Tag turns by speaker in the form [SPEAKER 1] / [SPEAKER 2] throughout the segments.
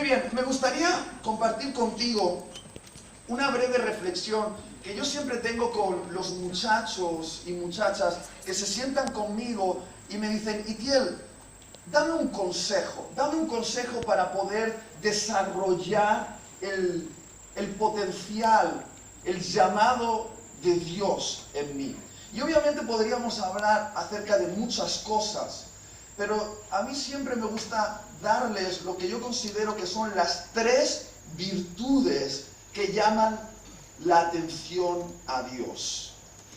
[SPEAKER 1] bien, me gustaría compartir contigo una breve reflexión que yo siempre tengo con los muchachos y muchachas que se sientan conmigo y me dicen: Itiel, dame un consejo para poder desarrollar el potencial, el llamado de Dios en mí. Y obviamente podríamos hablar acerca de muchas cosas, pero a mí siempre me gusta darles lo que yo considero que son las 3 virtudes que llaman la atención a Dios.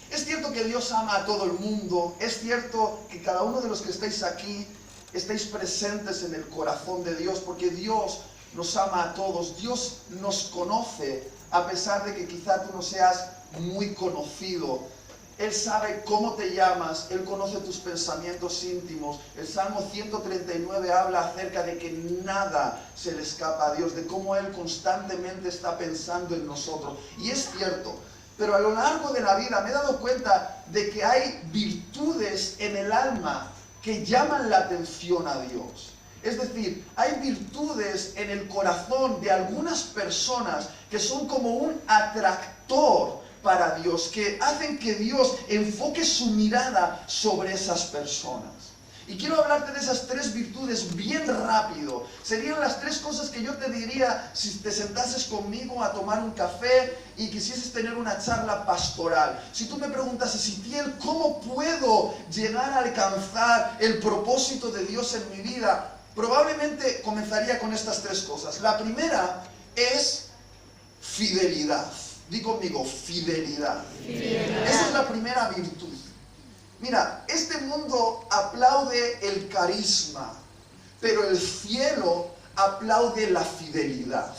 [SPEAKER 1] Es cierto que Dios ama a todo el mundo, es cierto que cada uno de los que estáis aquí estáis presentes en el corazón de Dios, porque Dios nos ama a todos, Dios nos conoce, a pesar de que quizá tú no seas muy conocido. Él sabe cómo te llamas, Él conoce tus pensamientos íntimos. El Salmo 139 habla acerca de que nada se le escapa a Dios, de cómo Él constantemente está pensando en nosotros. Y es cierto, pero a lo largo de la vida me he dado cuenta de que hay virtudes en el alma que llaman la atención a Dios. Es decir, hay virtudes en el corazón de algunas personas que son como un atractor para Dios, que hacen que Dios enfoque su mirada sobre esas personas. Y quiero hablarte de esas 3 virtudes bien rápido. Serían las 3 cosas que yo te diría si te sentases conmigo a tomar un café y quisieses tener una charla pastoral. Si tú me preguntases: Itiel, ¿cómo puedo llegar a alcanzar el propósito de Dios en mi vida? Probablemente comenzaría con estas 3 cosas. La primera es fidelidad. Di conmigo, fidelidad. Esa es la primera virtud. Mira, este mundo aplaude el carisma, pero el cielo aplaude la fidelidad.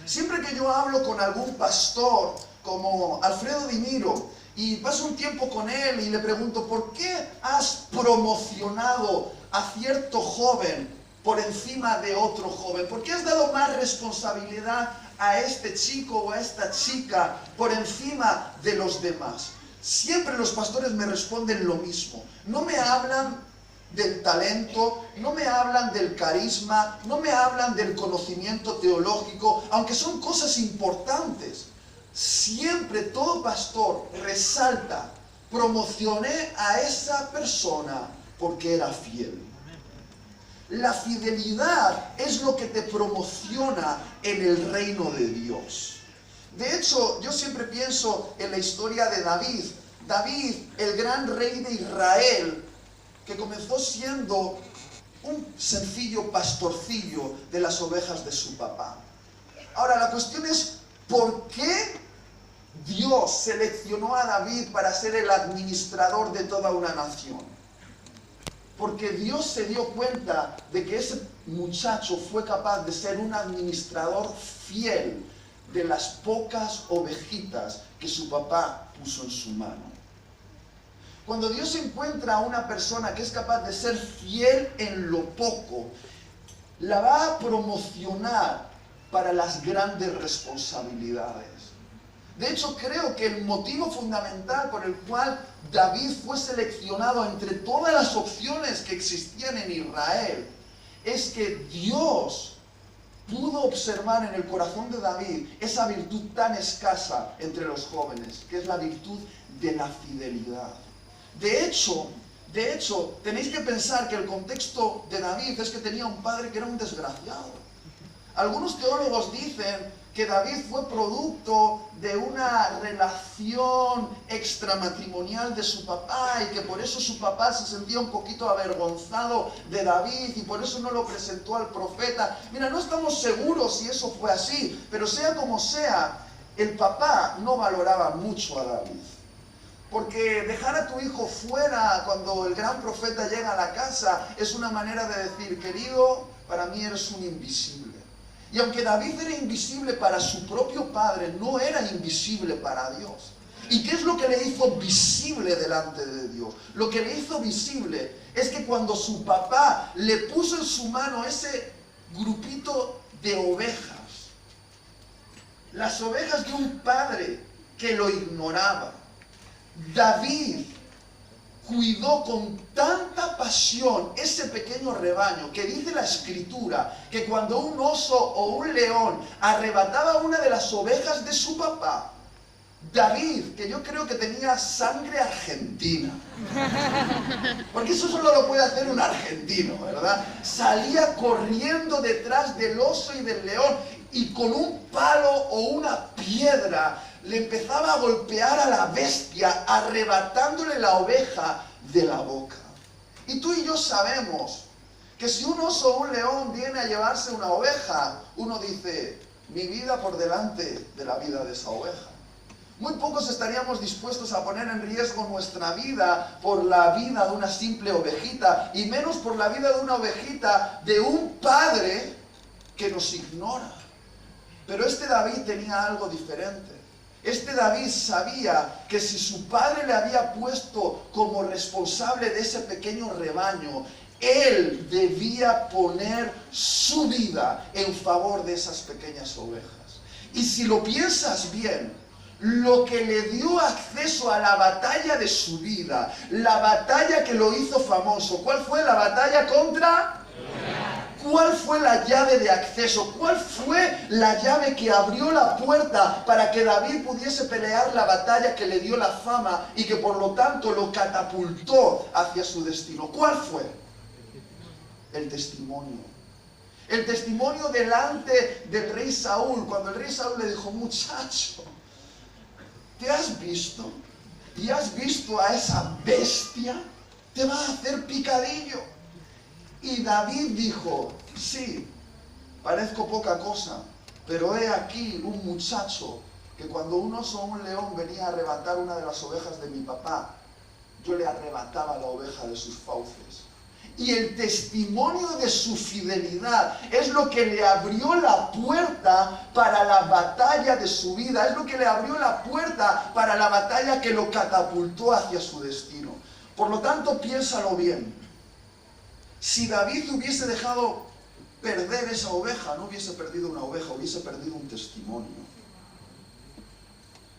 [SPEAKER 1] Siempre que yo hablo con algún pastor, como Alfredo Di Miro, y paso un tiempo con él y le pregunto: ¿por qué has promocionado a cierto joven por encima de otro joven? ¿Por qué has dado más responsabilidad a este chico o a esta chica por encima de los demás? Siempre los pastores me responden lo mismo. No me hablan del talento, no me hablan del carisma, no me hablan del conocimiento teológico, aunque son cosas importantes. Siempre todo pastor resalta: promocioné a esa persona porque era fiel. La fidelidad es lo que te promociona en el reino de Dios. De hecho, yo siempre pienso en la historia de David. David, el gran rey de Israel, que comenzó siendo un sencillo pastorcillo de las ovejas de su papá. Ahora, la cuestión es: ¿por qué Dios seleccionó a David para ser el administrador de toda una nación? Porque Dios se dio cuenta de que ese muchacho fue capaz de ser un administrador fiel de las pocas ovejitas que su papá puso en su mano. Cuando Dios encuentra a una persona que es capaz de ser fiel en lo poco, la va a promocionar para las grandes responsabilidades. De hecho, creo que el motivo fundamental por el cual David fue seleccionado entre todas las opciones que existían en Israel es que Dios pudo observar en el corazón de David esa virtud tan escasa entre los jóvenes, que es la virtud de la fidelidad. De hecho, tenéis que pensar que el contexto de David es que tenía un padre que era un desgraciado. Algunos teólogos dicen que David fue producto de una relación extramatrimonial de su papá y que por eso su papá se sentía un poquito avergonzado de David y por eso no lo presentó al profeta. Mira, no estamos seguros si eso fue así, pero sea como sea, el papá no valoraba mucho a David. Porque dejar a tu hijo fuera cuando el gran profeta llega a la casa es una manera de decir: querido, para mí eres un invisible. Y aunque David era invisible para su propio padre, no era invisible para Dios. ¿Y qué es lo que le hizo visible delante de Dios? Lo que le hizo visible es que cuando su papá le puso en su mano ese grupito de ovejas, las ovejas de un padre que lo ignoraba, David cuidó con tanta pasión ese pequeño rebaño, que dice la Escritura que cuando un oso o un león arrebataba una de las ovejas de su papá, David, que yo creo que tenía sangre argentina, porque eso solo lo puede hacer un argentino, ¿verdad? Salía corriendo detrás del oso y del león y con un palo o una piedra le empezaba a golpear a la bestia, arrebatándole la oveja de la boca. Y tú y yo sabemos que si un oso o un león viene a llevarse una oveja, uno dice, mi vida por delante de la vida de esa oveja. Muy pocos estaríamos dispuestos a poner en riesgo nuestra vida por la vida de una simple ovejita, y menos por la vida de una ovejita de un padre que nos ignora. Pero este David tenía algo diferente. Este David sabía que si su padre le había puesto como responsable de ese pequeño rebaño, él debía poner su vida en favor de esas pequeñas ovejas. Y si lo piensas bien, lo que le dio acceso a la batalla de su vida, la batalla que lo hizo famoso, ¿cuál fue la batalla contra? ¿Cuál fue la llave de acceso? ¿Cuál fue la llave que abrió la puerta para que David pudiese pelear la batalla que le dio la fama y que por lo tanto lo catapultó hacia su destino? ¿Cuál fue? El testimonio. El testimonio delante del rey Saúl, cuando el rey Saúl le dijo, muchacho, ¿te has visto? ¿Y has visto a esa bestia? Te va a hacer picadillo. Y David dijo, sí, parezco poca cosa, pero he aquí un muchacho que cuando un oso o un león venía a arrebatar una de las ovejas de mi papá, yo le arrebataba la oveja de sus fauces. Y el testimonio de su fidelidad es lo que le abrió la puerta para la batalla de su vida, es lo que le abrió la puerta para la batalla que lo catapultó hacia su destino. Por lo tanto, piénsalo bien. Si David hubiese dejado perder esa oveja, no hubiese perdido una oveja, hubiese perdido un testimonio.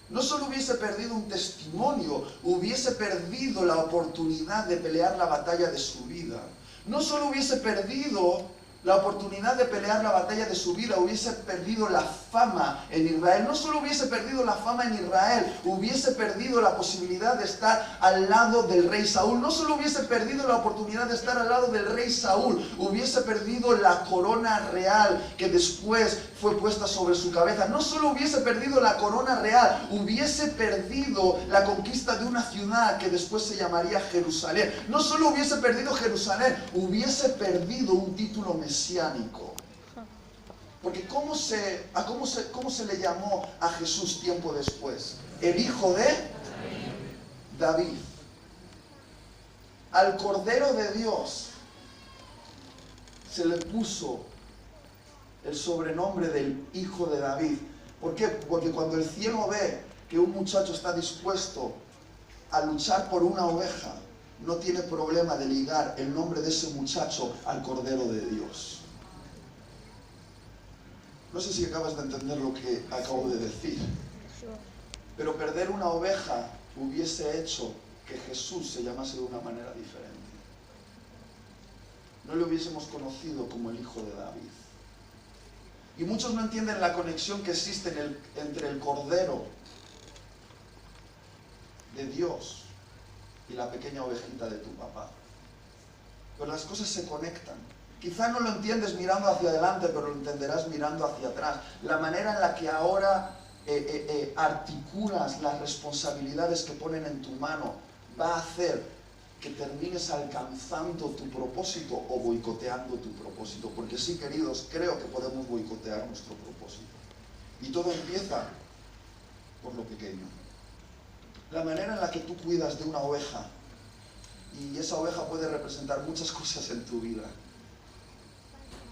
[SPEAKER 1] No solo hubiese perdido un testimonio, hubiese perdido la oportunidad de pelear la batalla de su vida. No solo hubiese perdido la oportunidad de pelear la batalla de su vida, hubiese perdido la fama en Israel. No solo hubiese perdido la fama en Israel, hubiese perdido la posibilidad de estar al lado del rey Saúl. No solo hubiese perdido la oportunidad de estar al lado del rey Saúl, hubiese perdido la corona real que después fue puesta sobre su cabeza. No solo hubiese perdido la corona real, hubiese perdido la conquista de una ciudad que después se llamaría Jerusalén. No solo hubiese perdido Jerusalén, hubiese perdido un título mesiánico. Porque ¿cómo se le llamó a Jesús tiempo después? El hijo de David. Al Cordero de Dios se le puso el sobrenombre del hijo de David. ¿Por qué? Porque cuando el cielo ve que un muchacho está dispuesto a luchar por una oveja, no tiene problema de ligar el nombre de ese muchacho al Cordero de Dios. No sé si acabas de entender lo que acabo de decir, pero perder una oveja hubiese hecho que Jesús se llamase de una manera diferente. No le hubiésemos conocido como el hijo de David. Y muchos no entienden la conexión que existe entre el Cordero de Dios y la pequeña ovejita de tu papá. Pero las cosas se conectan. Quizá no lo entiendes mirando hacia adelante, pero lo entenderás mirando hacia atrás. La manera en la que ahora articulas las responsabilidades que ponen en tu mano va a hacer que termines alcanzando tu propósito o boicoteando tu propósito. Porque sí, queridos, creo que podemos boicotear nuestro propósito. Y todo empieza por lo pequeño. La manera en la que tú cuidas de una oveja, y esa oveja puede representar muchas cosas en tu vida.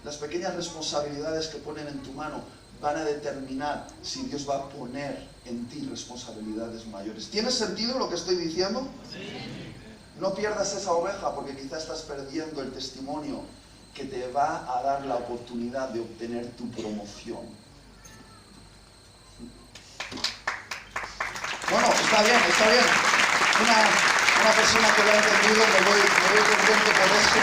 [SPEAKER 1] Las pequeñas responsabilidades que ponen en tu mano van a determinar si Dios va a poner en ti responsabilidades mayores. ¿Tiene sentido lo que estoy diciendo? Sí. No pierdas esa oveja porque quizás estás perdiendo el testimonio que te va a dar la oportunidad de obtener tu promoción. No, está bien. Una persona que lo ha entendido, me voy contento por eso.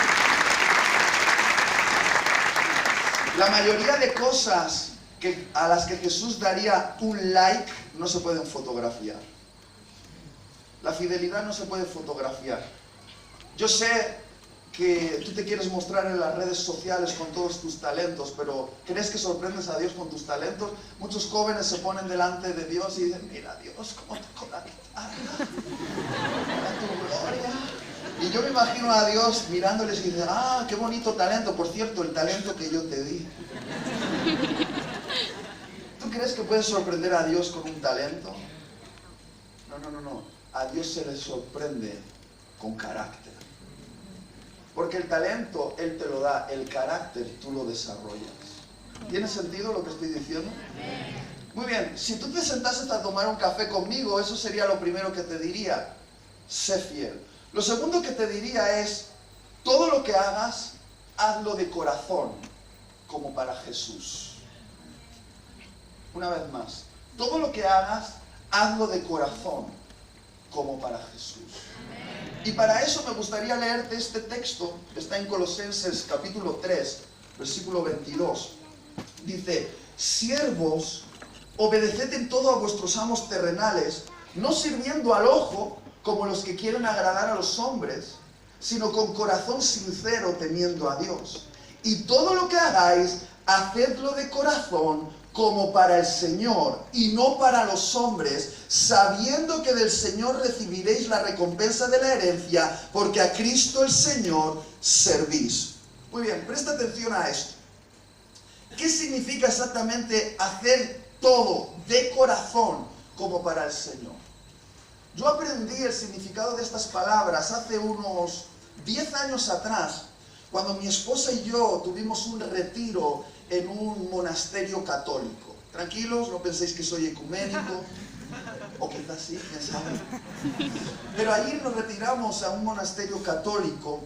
[SPEAKER 1] La mayoría de cosas a las que Jesús daría un like no se pueden fotografiar. La fidelidad no se puede fotografiar. Yo sé que tú te quieres mostrar en las redes sociales con todos tus talentos, pero ¿crees que sorprendes a Dios con tus talentos? Muchos jóvenes se ponen delante de Dios y dicen, mira Dios, cómo toco la guitarra, para tu gloria. Y yo me imagino a Dios mirándoles y diciendo, ah, qué bonito talento, por cierto, el talento que yo te di. ¿Tú crees que puedes sorprender a Dios con un talento? No. A Dios se le sorprende con carácter. Porque el talento Él te lo da, el carácter tú lo desarrollas. ¿Tiene sentido lo que estoy diciendo? Muy bien, si tú te sentases a tomar un café conmigo, eso sería lo primero que te diría. Sé fiel. Lo segundo que te diría es, todo lo que hagas, hazlo de corazón, como para Jesús. Una vez más, todo lo que hagas, hazlo de corazón, como para Jesús. Y para eso me gustaría leerte este texto, está en Colosenses capítulo 3, versículo 22. Dice, siervos, obedeced en todo a vuestros amos terrenales, no sirviendo al ojo como los que quieren agradar a los hombres, sino con corazón sincero temiendo a Dios. Y todo lo que hagáis, hacedlo de corazón como para el Señor y no para los hombres, sabiendo que del Señor recibiréis la recompensa de la herencia, porque a Cristo el Señor servís. Muy bien, presta atención a esto. ¿Qué significa exactamente hacer todo de corazón como para el Señor? Yo aprendí el significado de estas palabras hace unos 10 años atrás, cuando mi esposa y yo tuvimos un retiro en un monasterio católico. Tranquilos, no penséis que soy ecuménico, o quizás sí, quién sabe. Pero allí nos retiramos a un monasterio católico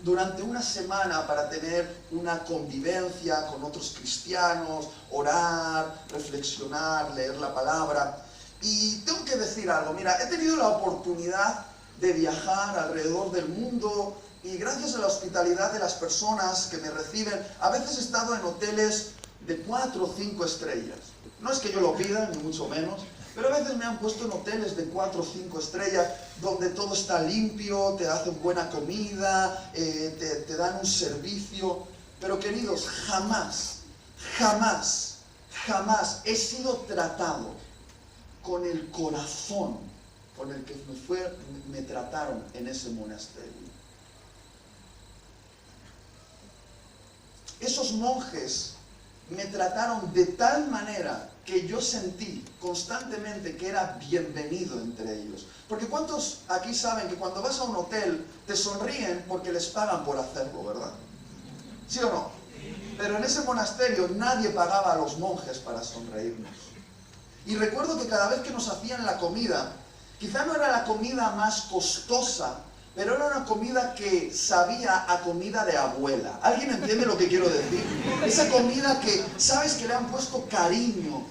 [SPEAKER 1] durante una semana para tener una convivencia con otros cristianos, orar, reflexionar, leer la palabra. Y tengo que decir algo, mira, he tenido la oportunidad de viajar alrededor del mundo y gracias a la hospitalidad de las personas que me reciben, a veces he estado en hoteles de 4 o 5 estrellas. No es que yo lo pida, ni mucho menos, pero a veces me han puesto en hoteles de 4 o 5 estrellas, donde todo está limpio, te hacen buena comida, te dan un servicio. Pero queridos, jamás he sido tratado con el corazón con el que me trataron en ese monasterio. Esos monjes me trataron de tal manera que yo sentí constantemente que era bienvenido entre ellos. Porque ¿cuántos aquí saben que cuando vas a un hotel te sonríen porque les pagan por hacerlo, verdad? ¿Sí o no? Pero en ese monasterio nadie pagaba a los monjes para sonreírnos. Y recuerdo que cada vez que nos hacían la comida, quizá no era la comida más costosa, pero era una comida que sabía a comida de abuela. ¿Alguien entiende lo que quiero decir? Esa comida que sabes que le han puesto cariño.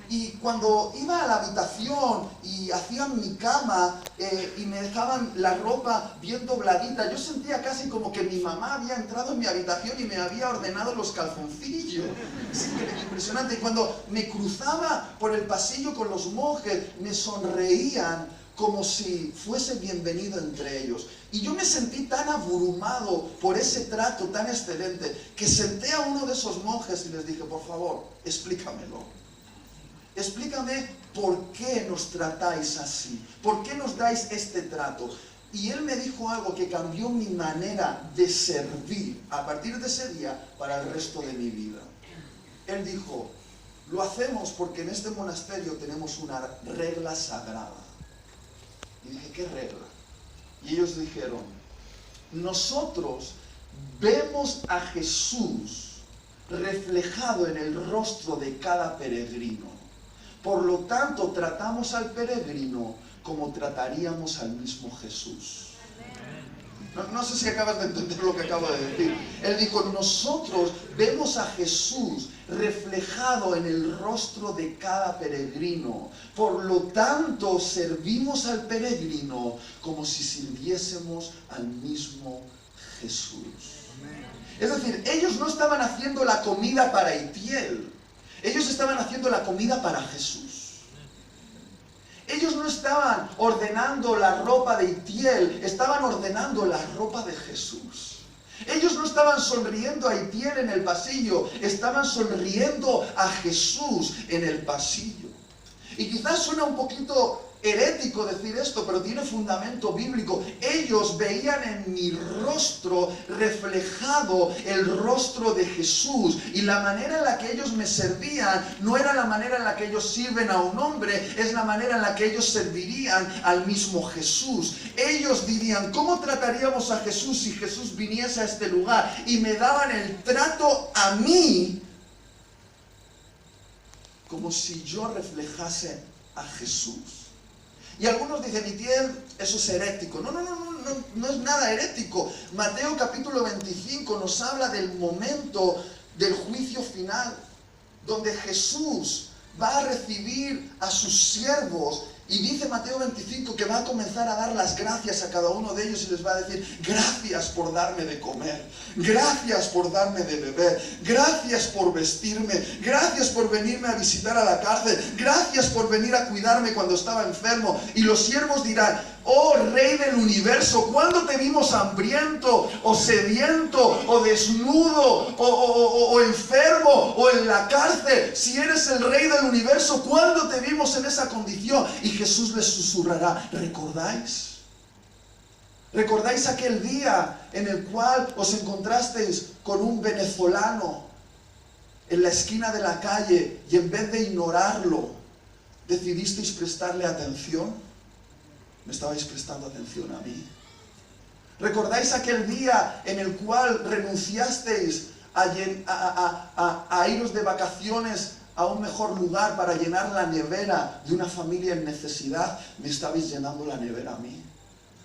[SPEAKER 1] Y cuando iba a la habitación y hacían mi cama y me dejaban la ropa bien dobladita, yo sentía casi como que mi mamá había entrado en mi habitación y me había ordenado los calzoncillos. Es impresionante. Y cuando me cruzaba por el pasillo con los monjes, me sonreían como si fuese bienvenido entre ellos. Y yo me sentí tan abrumado por ese trato tan excelente que senté a uno de esos monjes y les dije, por favor, explícamelo. Explícame por qué nos tratáis así, por qué nos dais este trato. Y él me dijo algo que cambió mi manera de servir a partir de ese día para el resto de mi vida. Él dijo, lo hacemos porque en este monasterio tenemos una regla sagrada. Y dije, ¿qué regla? Y ellos dijeron, nosotros vemos a Jesús reflejado en el rostro de cada peregrino. Por lo tanto, tratamos al peregrino como trataríamos al mismo Jesús. No sé si acabas de entender lo que acabo de decir. Él dijo, nosotros vemos a Jesús reflejado en el rostro de cada peregrino. Por lo tanto, servimos al peregrino como si sirviésemos al mismo Jesús. Es decir, ellos no estaban haciendo la comida para Itiel. Ellos estaban haciendo la comida para Jesús. Ellos no estaban ordenando la ropa de Itiel, estaban ordenando la ropa de Jesús. Ellos no estaban sonriendo a Itiel en el pasillo, estaban sonriendo a Jesús en el pasillo. Y quizás suena un poquito herético decir esto, pero tiene fundamento bíblico. Ellos veían en mi rostro reflejado el rostro de Jesús, y la manera en la que ellos me servían no era la manera en la que ellos sirven a un hombre, es la manera en la que ellos servirían al mismo Jesús. Ellos dirían, ¿cómo trataríamos a Jesús si Jesús viniese a este lugar? Y me daban el trato a mí como si yo reflejase a Jesús. Y algunos dicen, Itiel, eso es herético. No es nada herético. Mateo capítulo 25 nos habla del momento del juicio final, donde Jesús va a recibir a sus siervos. Y dice Mateo 25 que va a comenzar a dar las gracias a cada uno de ellos y les va a decir, gracias por darme de comer, gracias por darme de beber, gracias por vestirme, gracias por venirme a visitar a la cárcel, gracias por venir a cuidarme cuando estaba enfermo. Y los siervos dirán, oh Rey del universo, ¿cuándo te vimos hambriento, o sediento, o desnudo, o enfermo, o en la cárcel? Si eres el Rey del universo, ¿cuándo te vimos en esa condición? Y Jesús les susurrará, ¿recordáis? ¿Recordáis aquel día en el cual os encontrasteis con un venezolano en la esquina de la calle y en vez de ignorarlo, decidisteis prestarle atención? ¿Me estabais prestando atención a mí? ¿Recordáis aquel día en el cual renunciasteis a iros de vacaciones a un mejor lugar para llenar la nevera de una familia en necesidad? Me estabais llenando la nevera a mí.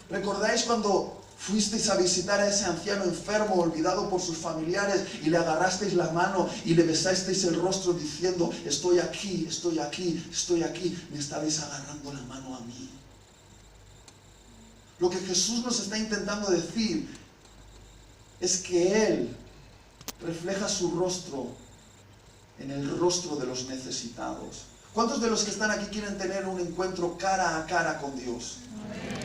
[SPEAKER 1] ¿Recordáis cuando fuisteis a visitar a ese anciano enfermo, olvidado por sus familiares, y le agarrasteis la mano y le besasteis el rostro diciendo, estoy aquí, estoy aquí, estoy aquí? Me estabais agarrando la mano a mí. Lo que Jesús nos está intentando decir es que Él refleja su rostro en el rostro de los necesitados. ¿Cuántos de los que están aquí quieren tener un encuentro cara a cara con Dios?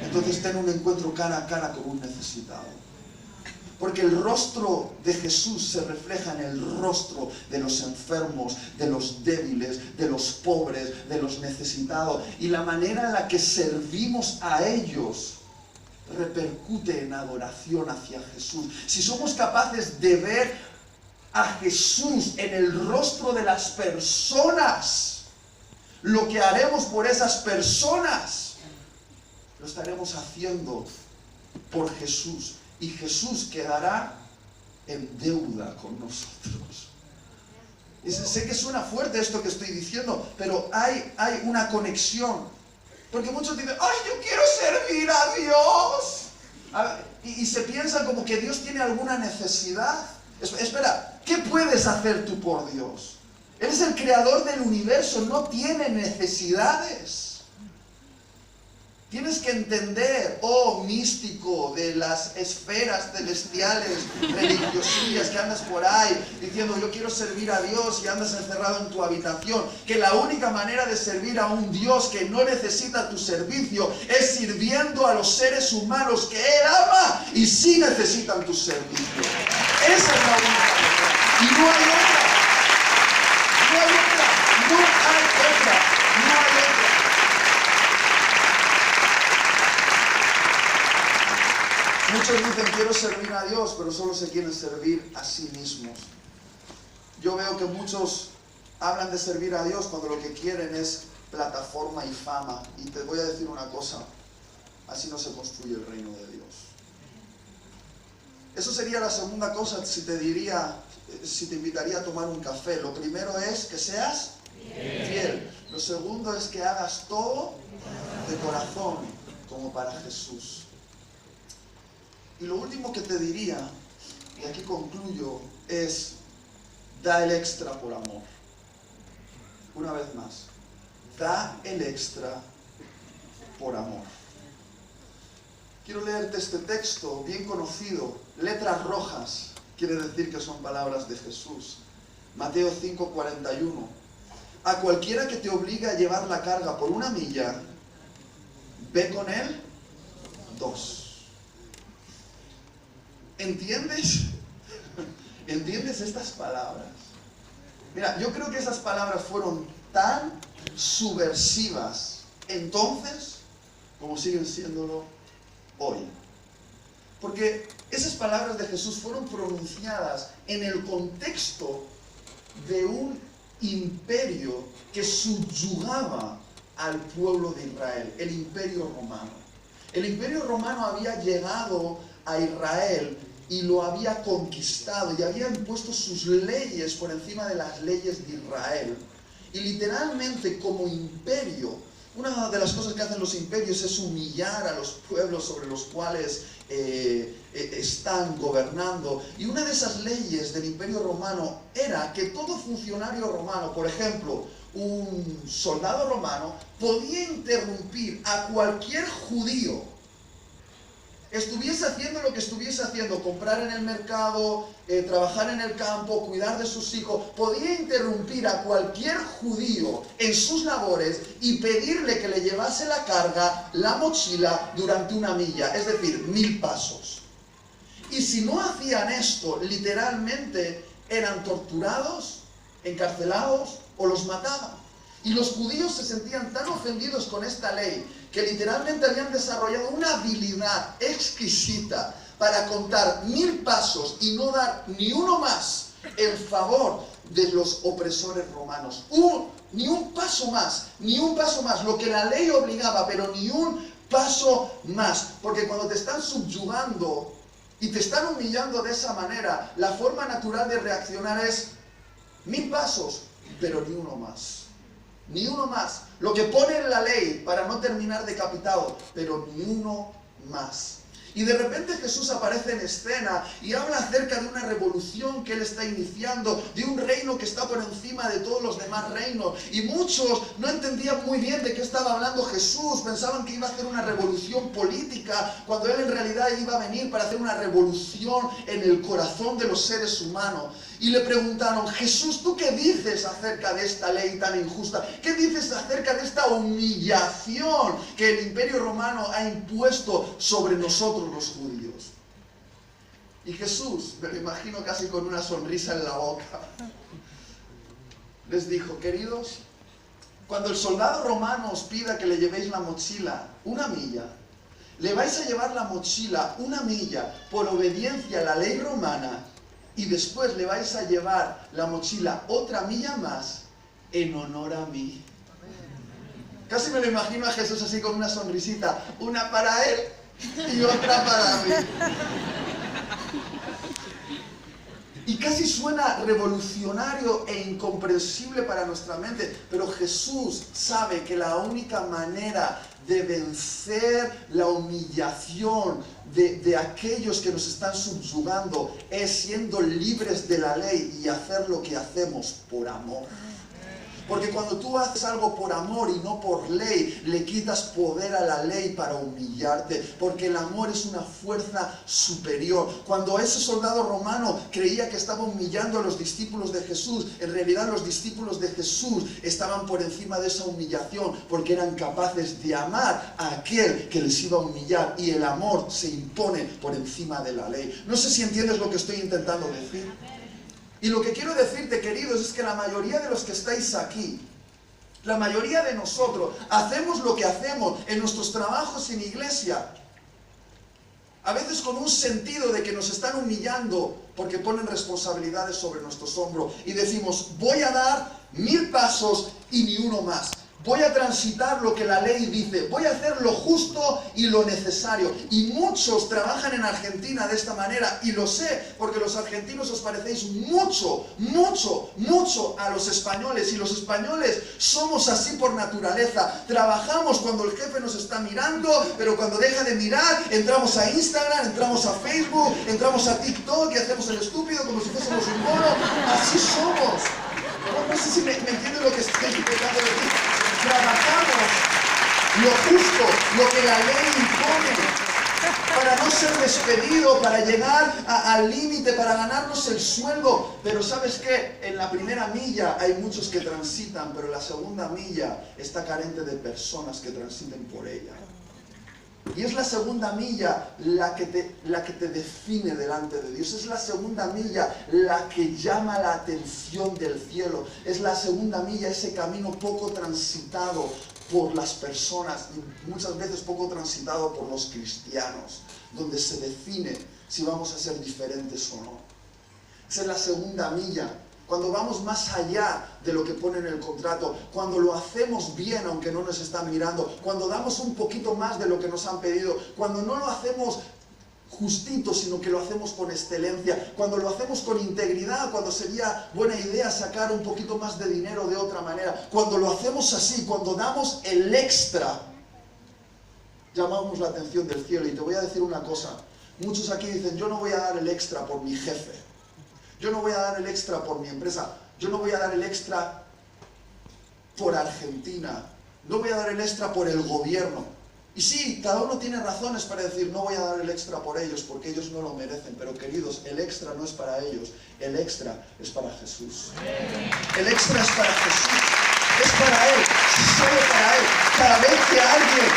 [SPEAKER 1] Entonces ten un encuentro cara a cara con un necesitado. Porque el rostro de Jesús se refleja en el rostro de los enfermos, de los débiles, de los pobres, de los necesitados. Y la manera en la que servimos a ellos repercute en adoración hacia Jesús. Si somos capaces de ver a Jesús en el rostro de las personas, lo que haremos por esas personas lo estaremos haciendo por Jesús, y Jesús quedará en deuda con nosotros. Y sé que suena fuerte esto que estoy diciendo, pero hay una conexión. Porque muchos dicen, ¡ay, yo quiero servir a Dios! Y se piensan como que Dios tiene alguna necesidad. Espera, ¿qué puedes hacer tú por Dios? Él es el creador del universo, no tiene necesidades. Tienes que entender, oh místico de las esferas celestiales, religiosillas que andas por ahí diciendo yo quiero servir a Dios y andas encerrado en tu habitación, que la única manera de servir a un Dios que no necesita tu servicio es sirviendo a los seres humanos que Él ama y sí necesitan tu servicio. Esa es la única manera. Y no hay otra. No hay otra. No hay otra. No hay otra. Muchos dicen quiero servir a Dios, pero solo se quieren servir a sí mismos. Yo veo que muchos hablan de servir a Dios cuando lo que quieren es plataforma y fama. Y te voy a decir una cosa, así no se construye el reino de Dios. Eso sería la segunda cosa si te invitaría a tomar un café. Lo primero es que seas fiel. Lo segundo es que hagas todo de corazón, como para Jesús. Y lo último que te diría, y aquí concluyo, es: da el extra por amor. Una vez más, da el extra por amor. Quiero leerte este texto bien conocido, letras rojas, quiere decir que son palabras de Jesús. Mateo 5:41. A cualquiera que te obligue a llevar la carga por 1 milla, ve con él 2. ¿Entiendes? ¿Entiendes estas palabras? Mira, yo creo que esas palabras fueron tan subversivas entonces como siguen siéndolo hoy. Porque esas palabras de Jesús fueron pronunciadas en el contexto de un imperio que subyugaba al pueblo de Israel, el Imperio Romano. El Imperio Romano había llegado a Israel y lo había conquistado y había impuesto sus leyes por encima de las leyes de Israel. Y literalmente, como imperio, una de las cosas que hacen los imperios es humillar a los pueblos sobre los cuales están gobernando. Y una de esas leyes del Imperio Romano era que todo funcionario romano, por ejemplo, un soldado romano, podía interrumpir a cualquier judío, estuviese haciendo lo que estuviese haciendo, comprar en el mercado, trabajar en el campo, cuidar de sus hijos, podía interrumpir a cualquier judío en sus labores y pedirle que le llevase la carga, la mochila, durante 1 milla, es decir, 1000 pasos. Y si no hacían esto, literalmente eran torturados, encarcelados o los mataban. Y los judíos se sentían tan ofendidos con esta ley que literalmente habían desarrollado una habilidad exquisita para contar 1000 pasos y no dar ni uno más en favor de los opresores romanos. Ni un paso más, ni un paso más, lo que la ley obligaba, pero ni un paso más. Porque cuando te están subyugando y te están humillando de esa manera, la forma natural de reaccionar es 1000 pasos, pero ni uno más. Ni uno más. Lo que pone en la ley para no terminar decapitado, pero ni uno más. Y de repente Jesús aparece en escena y habla acerca de una revolución que Él está iniciando, de un reino que está por encima de todos los demás reinos. Y muchos no entendían muy bien de qué estaba hablando Jesús, pensaban que iba a hacer una revolución política, cuando Él en realidad iba a venir para hacer una revolución en el corazón de los seres humanos. Y le preguntaron: Jesús, ¿tú qué dices acerca de esta ley tan injusta? ¿Qué dices acerca de esta humillación que el Imperio Romano ha impuesto sobre nosotros los judíos? Y Jesús, me lo imagino casi con una sonrisa en la boca, les dijo: queridos, cuando el soldado romano os pida que le llevéis la mochila 1 milla, le vais a llevar la mochila 1 milla por obediencia a la ley romana, y después le vais a llevar la mochila otra milla más en honor a mí. Casi me lo imagino a Jesús así con una sonrisita, una para Él y otra para mí. Y casi suena revolucionario e incomprensible para nuestra mente, pero Jesús sabe que la única manera de vencer la humillación de aquellos que nos están subyugando es siendo libres de la ley y hacer lo que hacemos por amor. Porque cuando tú haces algo por amor y no por ley, le quitas poder a la ley para humillarte. Porque el amor es una fuerza superior. Cuando ese soldado romano creía que estaba humillando a los discípulos de Jesús, en realidad los discípulos de Jesús estaban por encima de esa humillación, porque eran capaces de amar a aquel que les iba a humillar. Y el amor se impone por encima de la ley. No sé si entiendes lo que estoy intentando decir. Y lo que quiero decirte, queridos, es que la mayoría de los que estáis aquí, la mayoría de nosotros, hacemos lo que hacemos en nuestros trabajos en iglesia, a veces con un sentido de que nos están humillando porque ponen responsabilidades sobre nuestros hombros y decimos: voy a dar 1000 pasos y ni uno más. Voy a transitar lo que la ley dice. Voy a hacer lo justo y lo necesario. Y muchos trabajan en Argentina de esta manera. Y lo sé, porque los argentinos os parecéis mucho, mucho, mucho a los españoles. Y los españoles somos así por naturaleza. Trabajamos cuando el jefe nos está mirando, pero cuando deja de mirar, entramos a Instagram, entramos a Facebook, entramos a TikTok y hacemos el estúpido como si fuésemos un mono. Así somos. No sé si me entienden lo que estoy intentando decir. Trabajamos lo justo, lo que la ley impone, para no ser despedido, para llegar al límite, para ganarnos el sueldo. Pero ¿sabes qué? En la primera milla hay muchos que transitan, pero en la segunda milla está carente de personas que transiten por ella. Y es la segunda milla la que te define delante de Dios. Es la segunda milla la que llama la atención del cielo. Es la segunda milla, ese camino poco transitado por las personas y muchas veces poco transitado por los cristianos, donde se define si vamos a ser diferentes o no. Esa es la segunda milla. Cuando vamos más allá de lo que pone en el contrato, cuando lo hacemos bien aunque no nos están mirando, cuando damos un poquito más de lo que nos han pedido, cuando no lo hacemos justito, sino que lo hacemos con excelencia, cuando lo hacemos con integridad, cuando sería buena idea sacar un poquito más de dinero de otra manera, cuando lo hacemos así, cuando damos el extra, llamamos la atención del cielo. Y te voy a decir una cosa, muchos aquí dicen, yo no voy a dar el extra por mi jefe. Yo no voy a dar el extra por mi empresa. Yo no voy a dar el extra por Argentina. No voy a dar el extra por el gobierno. Y sí, cada uno tiene razones para decir, no voy a dar el extra por ellos, porque ellos no lo merecen. Pero queridos, el extra no es para ellos. El extra es para Jesús. El extra es para Jesús. Es para Él. Solo para Él. Cada vez que alguien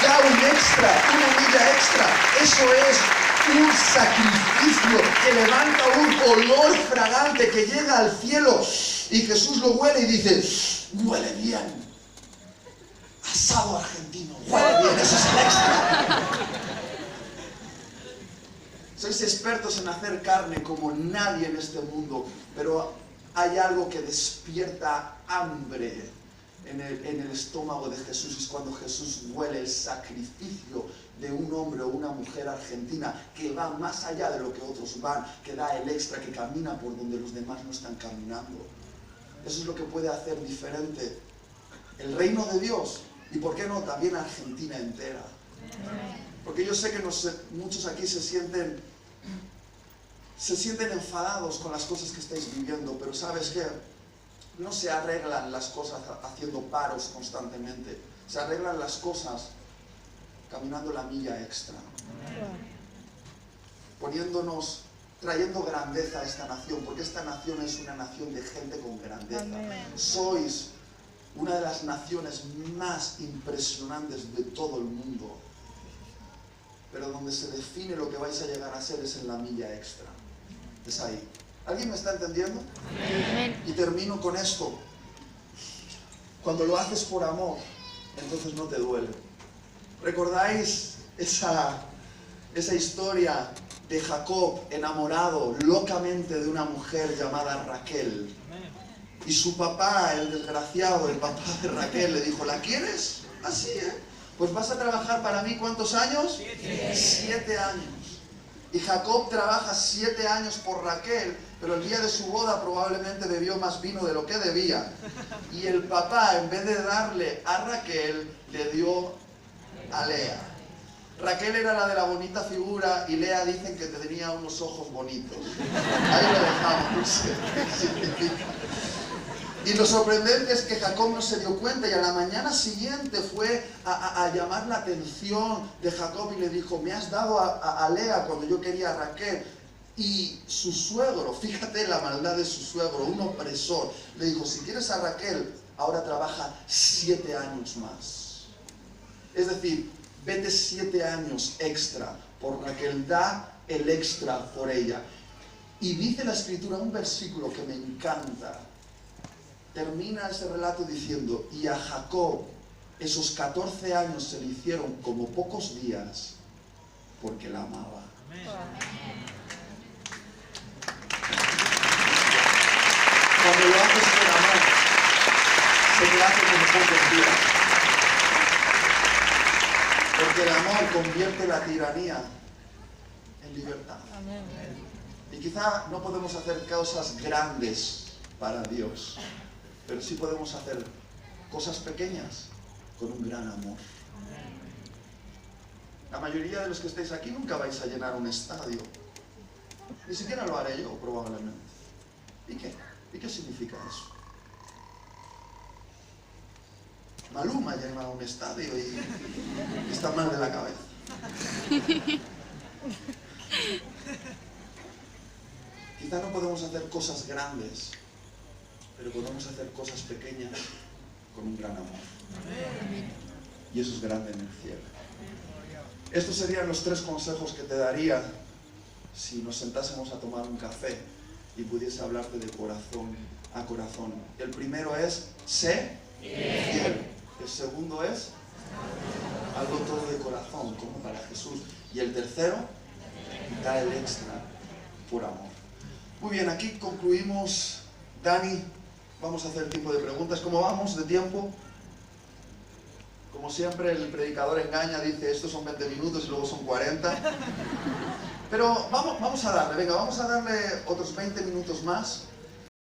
[SPEAKER 1] da un extra, una milla extra, eso es un sacrificio que levanta un olor fragante que llega al cielo, y Jesús lo huele y dice, huele bien, asado argentino, huele bien, eso es el extra. Sois expertos en hacer carne como nadie en este mundo, pero hay algo que despierta hambre en el estómago de Jesús. Es cuando Jesús huele el sacrificio de un hombre o una mujer argentina que va más allá de lo que otros van, que da el extra, que camina por donde los demás no están caminando. Eso es lo que puede hacer diferente el reino de Dios, y por qué no también Argentina entera. Porque yo sé que muchos aquí se sienten enfadados con las cosas que estáis viviendo, pero ¿sabes qué? No se arreglan las cosas haciendo paros constantemente. Se arreglan las cosas caminando la milla extra. Trayendo grandeza a esta nación, porque esta nación es una nación de gente con grandeza. Sois una de las naciones más impresionantes de todo el mundo. Pero donde se define lo que vais a llegar a ser es en la milla extra. Es ahí. ¿Alguien me está entendiendo? Y termino con esto. Cuando lo haces por amor, entonces no te duele. ¿Recordáis esa historia de Jacob enamorado locamente de una mujer llamada Raquel? Y su papá, el desgraciado, el papá de Raquel, le dijo, ¿la quieres? Así, pues vas a trabajar para mí, ¿cuántos años? 7 años. Y Jacob trabaja 7 años por Raquel, pero el día de su boda probablemente bebió más vino de lo que debía. Y el papá, en vez de darle a Raquel, le dio a Lea. Raquel era la de la bonita figura y Lea dicen que tenía unos ojos bonitos. Ahí lo dejamos, no sé qué significa. Y lo sorprendente es que Jacob no se dio cuenta, y a la mañana siguiente fue a llamar la atención de Jacob y le dijo, me has dado a Lea cuando yo quería a Raquel. Y su suegro, fíjate la maldad de su suegro, un opresor, le dijo, si quieres a Raquel, ahora trabaja 7 años más. Es decir, vete 7 años extra por Raquel, da el extra por ella. Y dice la Escritura un versículo que me encanta. Termina ese relato diciendo, y a Jacob esos 14 años se le hicieron como pocos días porque la amaba. Amén. Cuando lo haces por amor, se te hace como pocos días. Porque el amor convierte la tiranía en libertad. Y quizá no podemos hacer cosas grandes para Dios, pero sí podemos hacer cosas pequeñas con un gran amor. La mayoría de los que estáis aquí nunca vais a llenar un estadio. Ni siquiera lo haré yo, probablemente. ¿Y qué? ¿Y qué significa eso? Maluma llena un estadio y está mal de la cabeza. Quizá no podemos hacer cosas grandes, pero podemos hacer cosas pequeñas con un gran amor. Y eso es grande en el cielo. Estos serían los 3 consejos que te daría si nos sentásemos a tomar un café y pudiese hablarte de corazón a corazón. El primero es, sé fiel. El segundo es, algo todo de corazón, como para Jesús. Y el tercero, da el extra por amor. Muy bien, aquí concluimos. Dani, vamos a hacer tiempo de preguntas. ¿Cómo vamos de tiempo? Como siempre, el predicador engaña, dice, estos son 20 minutos y luego son 40. Pero vamos a darle, venga, vamos a darle otros 20 minutos más.